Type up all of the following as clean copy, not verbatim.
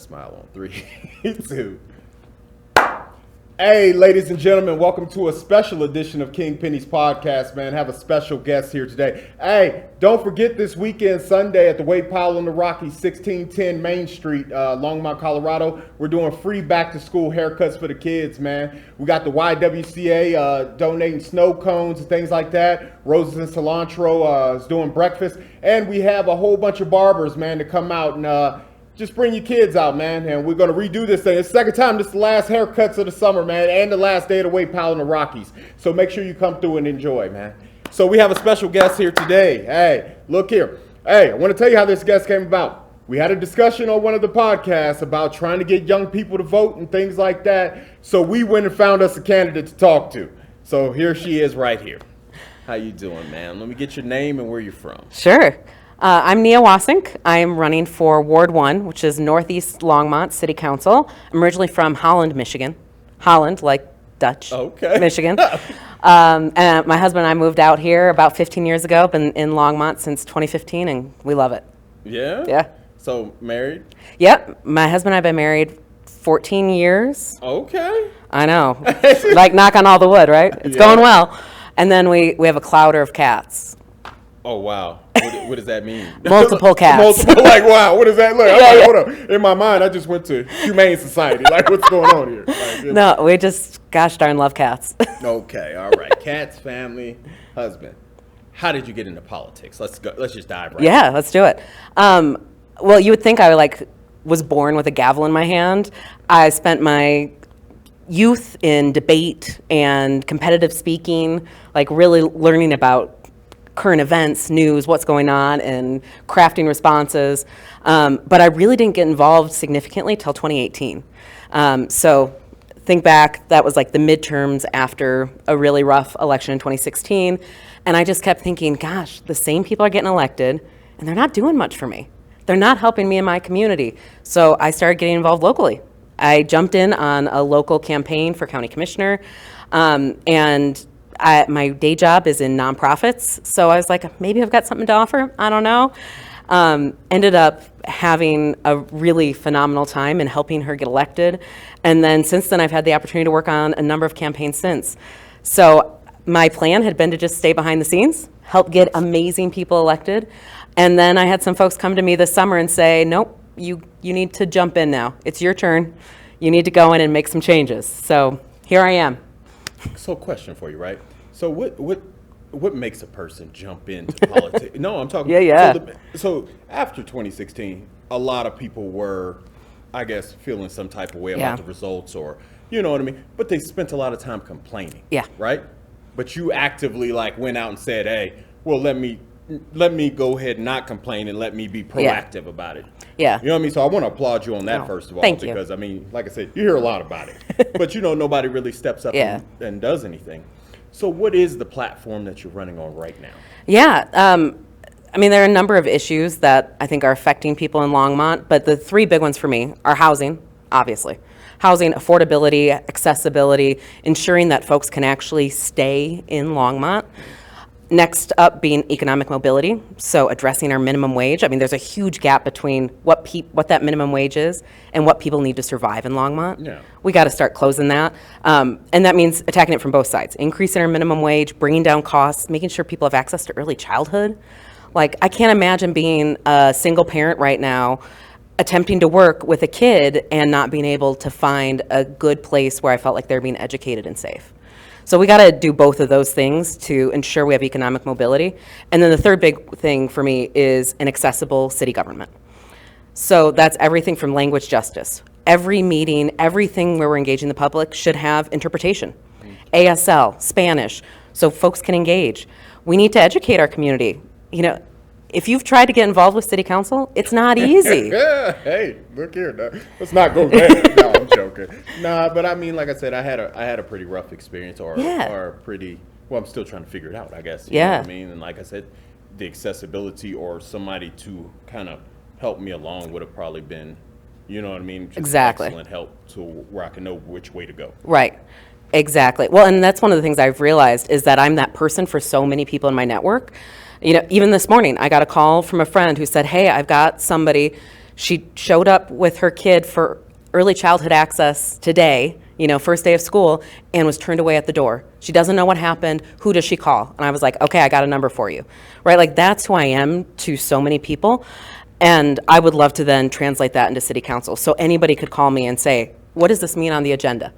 smile on 3, 2. Hey, ladies and gentlemen, welcome to a special edition of King Penny's podcast, man. Have a special guest here today. Hey, don't forget this weekend, Sunday, at the Wade Powell and the Rockies, 1610 Main Street, Longmont, Colorado. We're doing free back-to-school haircuts for the kids, man. We got the YWCA donating snow cones and things like that. Roses and Cilantro is doing breakfast. And we have a whole bunch of barbers, man, to come out and just bring your kids out, man, and we're going to redo this thing. It's the second time. This is the last haircuts of the summer, man, and the last day of the Wade Powell and the Rockies. So make sure you come through and enjoy, man. So we have a special guest here today. Hey, look here. Hey, I want to tell you how this guest came about. We had a discussion on one of the podcasts about trying to get young people to vote and things like that. So we went and found us a candidate to talk to. So here she is right here. How you doing, man? Let me get your name and where you're from. Sure. I'm Nia Wassink. I'm running for Ward 1, which is Northeast Longmont City Council. I'm originally from Holland, Michigan. Holland, like Dutch, Okay. Michigan. And my husband and I moved out here about 15 years ago. Been in Longmont since 2015, and we love it. Yeah? Yeah. So married? Yep. My husband and I have been married 14 years. Okay. I know. Like knock on all the wood, right? It's going well. And then we have a clouder of cats. Oh, wow. What does that mean? Multiple cats. Multiple, like, wow, what does that look? Yeah, Hold up. In my mind, I just went to Humane Society. Like, what's going on here? Like, No, we just, gosh darn, love cats. Okay, all right. Cats, family, husband. How did you get into politics? Let's go. Let's just dive right in. Yeah, let's do it. Well, you would think I was born with a gavel in my hand. I spent my youth in debate and competitive speaking, like really learning about current events, news, what's going on, and crafting responses. But I really didn't get involved significantly till 2018. So think back, that was like the midterms after a really rough election in 2016. And I just kept thinking, gosh, the same people are getting elected, and they're not doing much for me. They're not helping me in my community. So I started getting involved locally. I jumped in on a local campaign for county commissioner, and my day job is in nonprofits, so I was like, maybe I've got something to offer. I don't know. Ended up having a really phenomenal time in helping her get elected, and then since then I've had the opportunity to work on a number of campaigns since. So my plan had been to just stay behind the scenes, help get amazing people elected, and then I had some folks come to me this summer and say, nope, you need to jump in now. It's your turn. You need to go in and make some changes. So here I am. So, question for you, right? So, what makes a person jump into politics? No, I'm talking. Yeah. So, after 2016, a lot of people were, I guess, feeling some type of way about the results, or you know what I mean. But they spent a lot of time complaining. Yeah. Right. But you actively went out and said, "Hey, well, let me go ahead and not complain and let me be proactive about it." Yeah. You know what I mean? So I want to applaud you on that, first of all, Thank you. because I mean, like I said, you hear a lot about it, but nobody really steps up and does anything. So what is the platform that you're running on right now? Yeah. I mean, there are a number of issues that I think are affecting people in Longmont, but the three big ones for me are housing, obviously. Housing, affordability, accessibility, ensuring that folks can actually stay in Longmont. Next up being economic mobility, so addressing our minimum wage. I mean, there's a huge gap between what that minimum wage is and what people need to survive in Longmont. Yeah. We got to start closing that. And that means attacking it from both sides, increasing our minimum wage, bringing down costs, making sure people have access to early childhood. Like, I can't imagine being a single parent right now attempting to work with a kid and not being able to find a good place where I felt like they're being educated and safe. So we got to do both of those things to ensure we have economic mobility. And then the third big thing for me is an accessible city government. So that's everything from language justice. Every meeting, everything where we're engaging the public should have interpretation. ASL, Spanish, so folks can engage. We need to educate our community. If you've tried to get involved with city council, it's not easy. Hey, look here. No, let's not go there. No, I'm joking. Nah, but I mean, like I said, I had a pretty rough experience, or pretty. Well, I'm still trying to figure it out, I guess. You know what I mean? And like I said, the accessibility or somebody to kind of help me along would have probably been, you know what I mean? Just exactly. Excellent help to where I can know which way to go. Right. Exactly. Well, and that's one of the things I've realized is that I'm that person for so many people in my network. Even this morning, I got a call from a friend who said, hey, I've got somebody, She showed up with her kid for early childhood access today, first day of school, and was turned away at the door. She doesn't know what happened. Who does she call? And I was like, okay, I got a number for you, right? Like, that's who I am to so many people. And I would love to then translate that into city council. So anybody could call me and say, what does this mean on the agenda?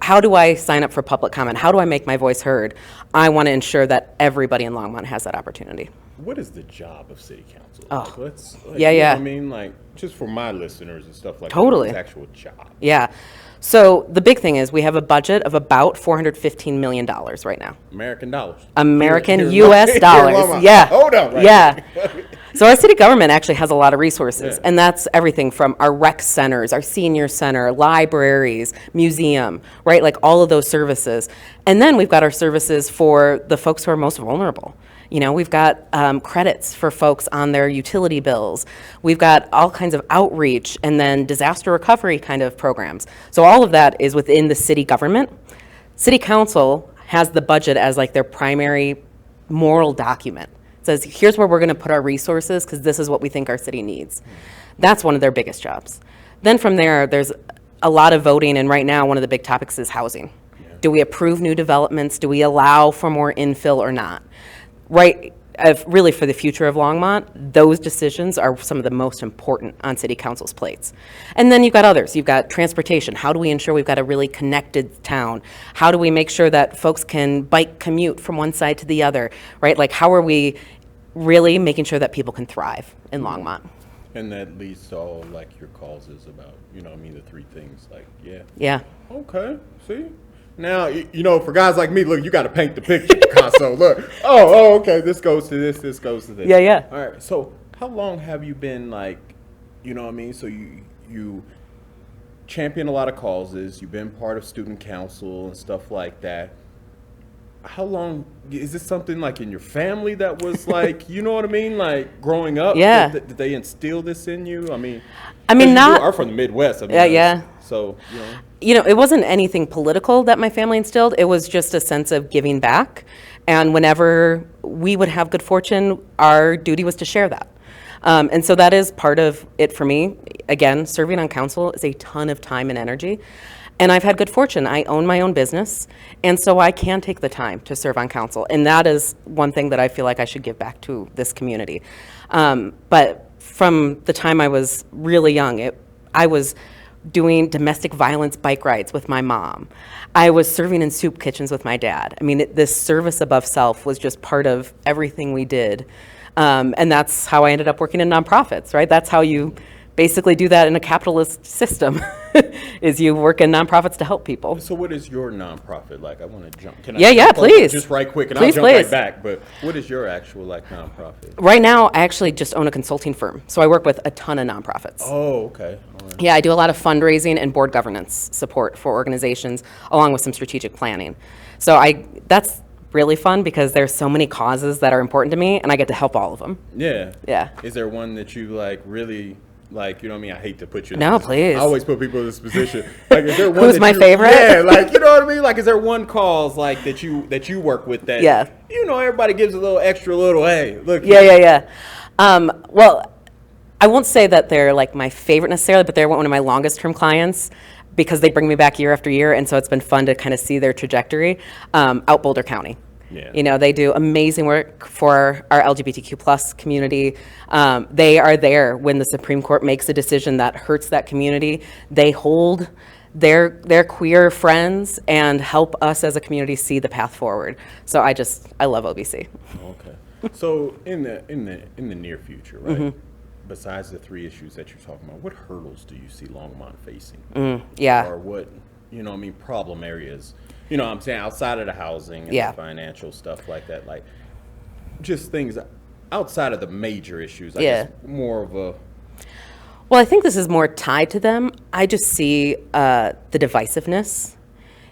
How do I sign up for public comment? How do I make my voice heard? I want to ensure that everybody in Longmont has that opportunity. What is the job of city council? Oh. Yeah. Yeah. I mean, like, just for my listeners and stuff like Totally. that, what's the actual job? Yeah. So the big thing is we have a budget of about $415 million right now. American dollars. American Here in U.S. Longmont. dollars. Yeah. Hold on. Right. Yeah. So our city government actually has a lot of resources, and that's everything from our rec centers, our senior center, libraries, museum, right? Like all of those services. And then we've got our services for the folks who are most vulnerable. We've got credits for folks on their utility bills. We've got all kinds of outreach and then disaster recovery kind of programs. So all of that is within the city government. City council has the budget as like their primary moral document. It says, here's where we're going to put our resources because this is what we think our city needs. That's one of their biggest jobs. Then from there, there's a lot of voting, and right now one of the big topics is housing. Do we approve new developments? Do we allow for more infill or not? Right, really for the future of Longmont, those decisions are some of the most important on city council's plates. And then you've got others. You've got transportation. How do we ensure we've got a really connected town? How do we make sure that folks can bike commute from one side to the other, right? Like, how are we really making sure that people can thrive in Longmont? And that leads to all, like, your causes about, the three things, like, yeah. Yeah. Okay, see? Now, for guys like me, look, you got to paint the picture, Picasso. Look, okay, this goes to this goes to this. Yeah. All right, so how long have you been, like, so you champion a lot of causes, you've been part of student council and stuff like that. How long, is this something like in your family that was like, like growing up? Yeah. Did they instill this in you? I mean, not. You are from the Midwest. Yeah. So, it wasn't anything political that my family instilled. It was just a sense of giving back. And whenever we would have good fortune, our duty was to share that. And so that is part of it for me. Again, serving on council is a ton of time and energy. And I've had good fortune. I own my own business, and so I can take the time to serve on council. And that is one thing that I feel like I should give back to this community. But from the time I was really young, I was doing domestic violence bike rides with my mom. I was serving in soup kitchens with my dad. I mean, this service above self was just part of everything we did. And that's how I ended up working in nonprofits, right? That's how you basically do that in a capitalist system, is you work in nonprofits to help people. So what is your nonprofit like? I want to jump. Can I Yeah, please. Just right quick, and Please, I'll jump please. right back. But what is your actual nonprofit? Right now, I actually just own a consulting firm, so I work with a ton of nonprofits. Oh, okay. All right. Yeah, I do a lot of fundraising and board governance support for organizations, along with some strategic planning. So that's really fun because there's so many causes that are important to me, and I get to help all of them. Yeah. Yeah. Is there one that you really? Like, I hate to put you in No, this. please. I always put people in this position. Like, is there one Who's my favorite? Yeah, like, you know what I mean? Like, is there one cause, like, that you work with that, Yeah. Everybody gives a little extra hey, look. Yeah. Well, I won't say that they're, like, my favorite necessarily, but they're one of my longest-term clients because they bring me back year after year, and so it's been fun to kind of see their trajectory. Out Boulder County. Yeah. They do amazing work for our LGBTQ plus community. They are there when the Supreme Court makes a decision that hurts that community. They hold their queer friends and help us as a community see the path forward. So I love OBC. Okay. So in the near future, right? Besides the three issues that you're talking about, what hurdles do you see Longmont facing? Yeah. Or what, problem areas? I'm saying outside of the housing and Yeah. the financial stuff like that, like just things outside of the major issues. I Yeah. guess more of a. Well, I think this is more tied to them. I just see the divisiveness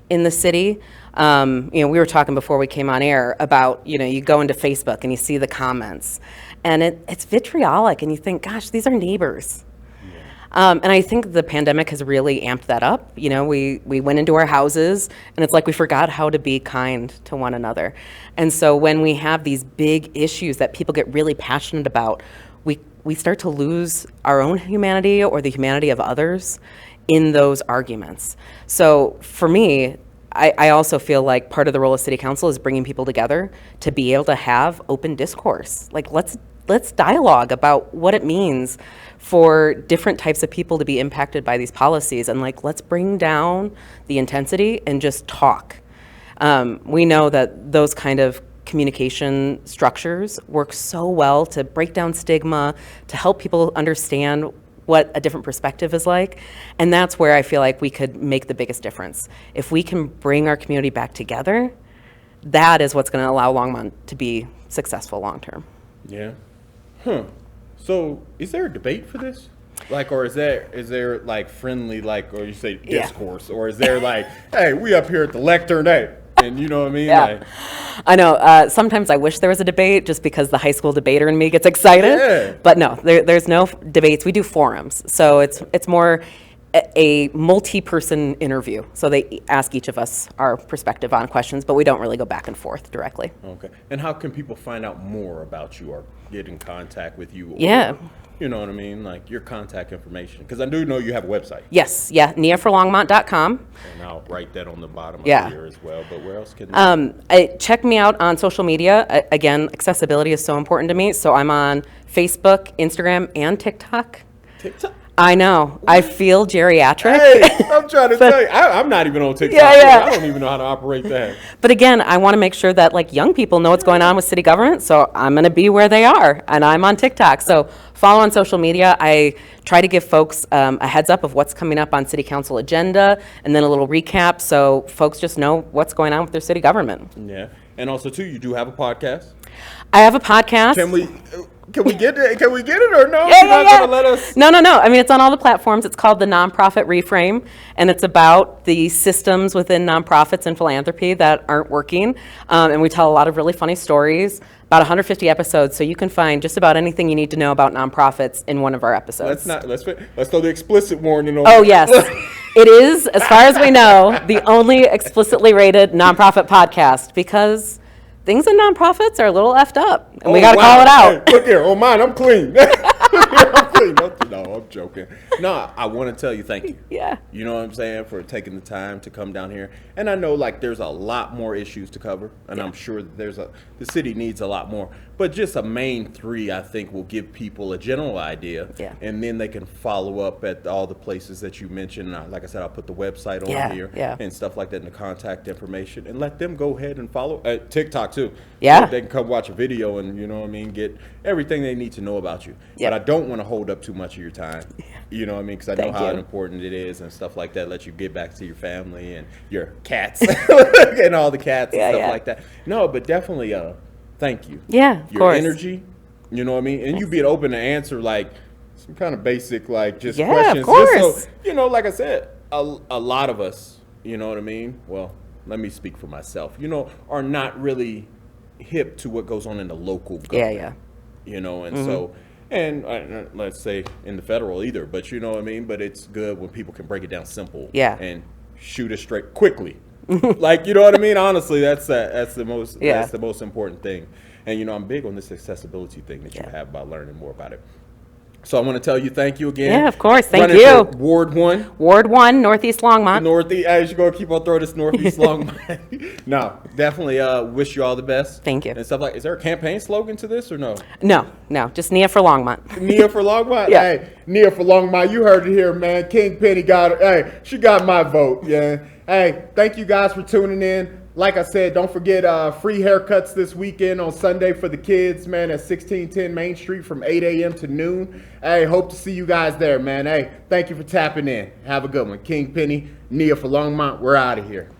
in the city. We were talking before we came on air about, you go into Facebook and you see the comments, and it's vitriolic, and you think, gosh, these are neighbors. And I think the pandemic has really amped that up. We went into our houses, and it's like we forgot how to be kind to one another. And so when we have these big issues that people get really passionate about, we we start to lose our own humanity or the humanity of others in those arguments. So for me, I also feel like part of the role of city council is bringing people together to be able to have open discourse. Like, let's dialogue about what it means for different types of people to be impacted by these policies, and like, let's bring down the intensity and just talk. We know that those kind of communication structures work so well to break down stigma, to help people understand what a different perspective is like. And that's where I feel like we could make the biggest difference. If we can bring our community back together, that is what's going to allow Longmont to be successful long term. Yeah. So is there a debate for this? Like, or is there like friendly, like, or you say discourse, or is there like, hey, we up here at the lectern, hey, and you know what I mean? Yeah. Like, I know. Sometimes I wish there was a debate just because the high school debater in me gets excited. Yeah. But no, there's no debates. We do forums. So it's more a multi-person interview. So they ask each of us our perspective on questions, but we don't really go back and forth directly. okay. And how can people find out more about you or get in contact with you? Or, Yeah. you know what I mean? Like your contact information. Because I do know you have a website. Yes, yeah, niaforlongmont.com. And I'll write that on the bottom of Yeah. here as well. But where else can Check me out on social media. Again, accessibility is so important to me. So I'm on Facebook, Instagram, and TikTok. TikTok? I know. I feel geriatric. Hey, I'm trying to tell you, I'm not even on TikTok. Yeah. I don't even know how to operate that. But again, I want to make sure that like young people know what's going on with city government. So I'm going to be where they are, and I'm on TikTok. So follow on social media. I try to give folks a heads up of what's coming up on city council agenda, and then a little recap so folks just know what's going on with their city government. Yeah. And also, too, you do have a podcast. I have a podcast. Can we get it? Can we get it or no? Yeah, You're not gonna let us. No. I mean, it's on all the platforms. It's called the Nonprofit Reframe, and it's about the systems within nonprofits and philanthropy that aren't working. And we tell a lot of really funny stories. About 150 episodes, so you can find just about anything you need to know about nonprofits in one of our episodes. Let's throw the explicit warning on. Oh yes, it is, as far as we know, the only explicitly rated nonprofit podcast because things in nonprofits are a little effed up, and we got to call it out. Hey, look here, on mine, I'm clean. I'm clean. No, I'm joking. No, I want to tell you thank you. Yeah. You know what I'm saying, for taking the time to come down here. And I know like there's a lot more issues to cover, and I'm sure that the city needs a lot more. But just a main three, I think, will give people a general idea. Yeah. And then they can follow up at all the places that you mentioned. Like I said, I'll put the website on here and stuff like that, and the contact information, and let them go ahead and follow TikTok too. Yeah. So they can come watch a video and, you know what I mean, get everything they need to know about you. But I don't want to hold up too much of your time. You know what I mean? Because I know how important it is and stuff like that. Let you get back to your family and your cats and all the cats and stuff like that. No, but definitely thank you. Yeah, of your course. energy, you know what I mean? And you being open to answer like some kind of basic like just Yeah, questions. of course. Just so, you know, like I said, a lot of us, you know what I mean? Well, let me speak for myself, you know, are not really hip to what goes on in the local government. Yeah. You know, and so, and let's say in the federal either, but you know what I mean? But it's good when people can break it down simple and shoot it straight quickly. Like, you know what I mean? Honestly, that's the most important thing. And, you know, I'm big on this accessibility thing that you have about learning more about it. So I want to tell you thank you again. Yeah, of course. Thank Running you. for Ward 1. Ward 1, Northeast Longmont. Northeast, I should go keep on throwing this Northeast Longmont. No, definitely wish you all the best. Thank you. And stuff like, is there a campaign slogan to this or no? No, just Nia for Longmont. Nia for Longmont? Yeah. Hey, Nia for Longmont, you heard it here, man. King Penny got, she got my vote, yeah. Hey, thank you guys for tuning in. Like I said, don't forget free haircuts this weekend on Sunday for the kids, man, at 1610 Main Street from 8 a.m. to noon. Hey, hope to see you guys there, man. Hey, thank you for tapping in. Have a good one. King Penny, Nia for Longmont, we're out of here.